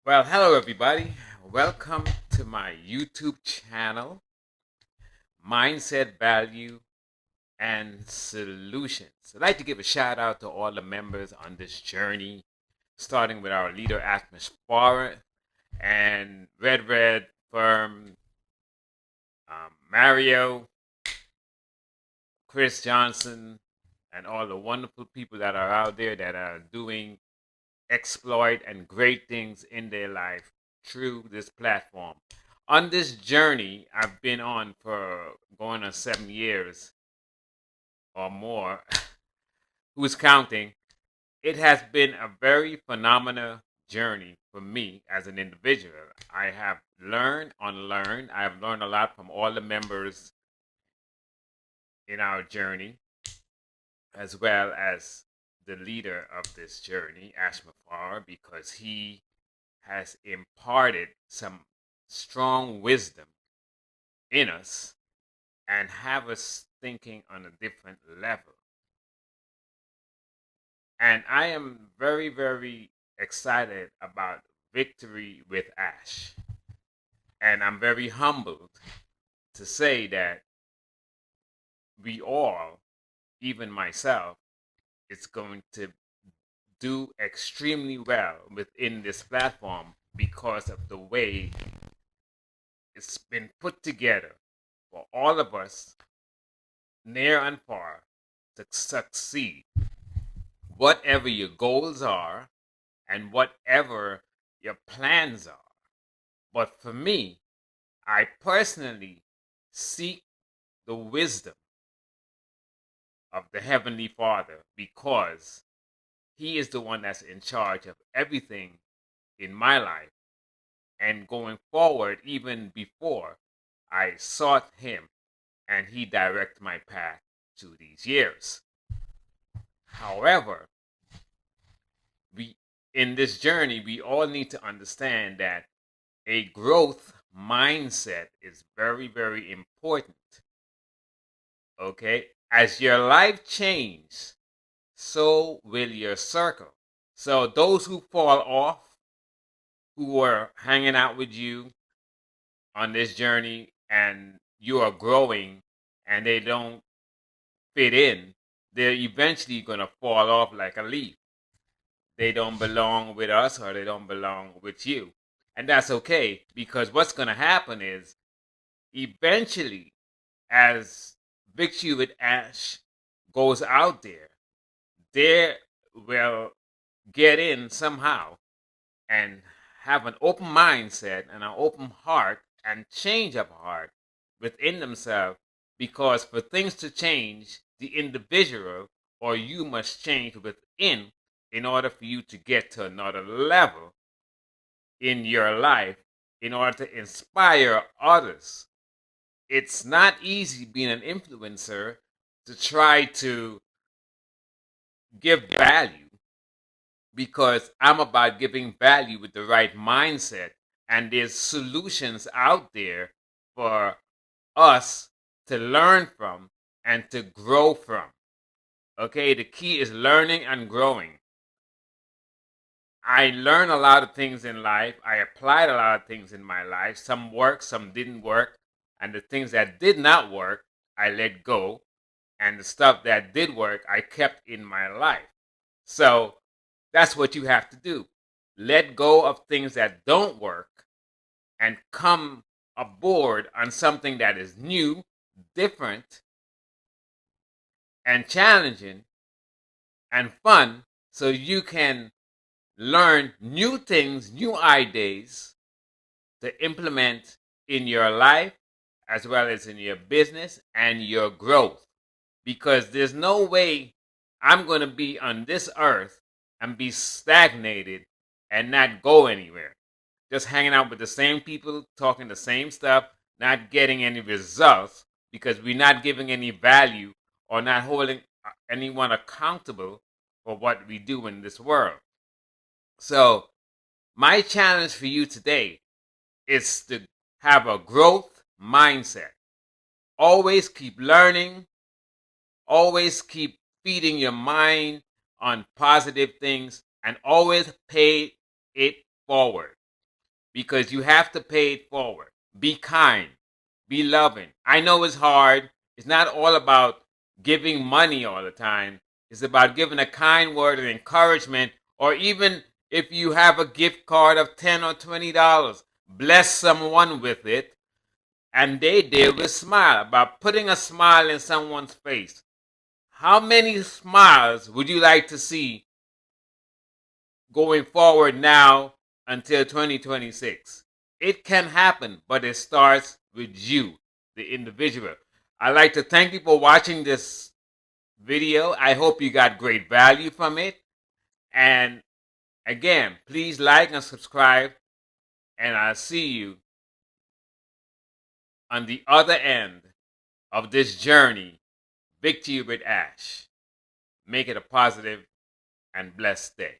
Well, hello everybody. Welcome to my YouTube channel, Mindset, Value, and Solutions. I'd like to give a shout out to all the members on this journey, starting with our leader, Atmos and Redfern, Mario, Chris Johnson, and all the wonderful people that are out there that are doing exploit and great things in their life through this platform. On this journey I've been on for going on 7 years or more, who's counting, it has been a very phenomenal journey for me as an individual. I have learned, unlearned. I have learned a lot from all the members in our journey, as well as the leader of this journey, Ash Mafar, because he has imparted some strong wisdom in us and have us thinking on a different level. And I am very, very excited about Victory with Ash. And I'm very humbled to say that we all, even myself, is going to do extremely well within this platform because of the way it's been put together for all of us, near and far, to succeed. Whatever your goals are and whatever your plans are. But for me, I personally seek the wisdom of the Heavenly Father because He is the one that's in charge of everything in my life. And going forward, even before, I sought Him and He directed my path to these years. However, we in this journey, we all need to understand that a growth mindset is very, very important. Okay? As your life changes, so will your circle. So those who fall off, who were hanging out with you on this journey and you are growing and they don't fit in, they're eventually going to fall off like a leaf. They don't belong with us or they don't belong with you. And that's okay because what's going to happen is eventually, as Victory with Ash goes out there, they will get in somehow and have an open mindset and an open heart and change of heart within themselves because for things to change, the individual or you must change within in order for you to get to another level in your life in order to inspire others. It's not easy being an influencer to try to give value because I'm about giving value with the right mindset. And there's solutions out there for us to learn from and to grow from. Okay, the key is learning and growing. I learned a lot of things in life. I applied a lot of things in my life. Some worked, some didn't work. And the things that did not work, I let go. And the stuff that did work, I kept in my life. So that's what you have to do. Let go of things that don't work and come aboard on something that is new, different, and challenging and fun so you can learn new things, new ideas to implement in your life as well as in your business and your growth. Because there's no way I'm going to be on this earth and be stagnated and not go anywhere. Just hanging out with the same people, talking the same stuff, not getting any results because we're not giving any value or not holding anyone accountable for what we do in this world. So, my challenge for you today is to have a growth mindset. Always keep learning, always keep feeding your mind on positive things, and always pay it forward. because you have to pay it forward. Be kind. Be loving. I know it's hard. It's not all about giving money all the time. It's about giving a kind word of encouragement, or even if you have a gift card of $10 or $20, bless someone with it, and they will smile. About putting a smile in someone's face. How many smiles would you like to see going forward now until 2026? It can happen, but it starts with you, the individual. I'd like to thank you for watching this video. I hope you got great value from it. And again, please like and subscribe, and I'll see you on the other end of this journey, Victory with Ash. Make it a positive and blessed day.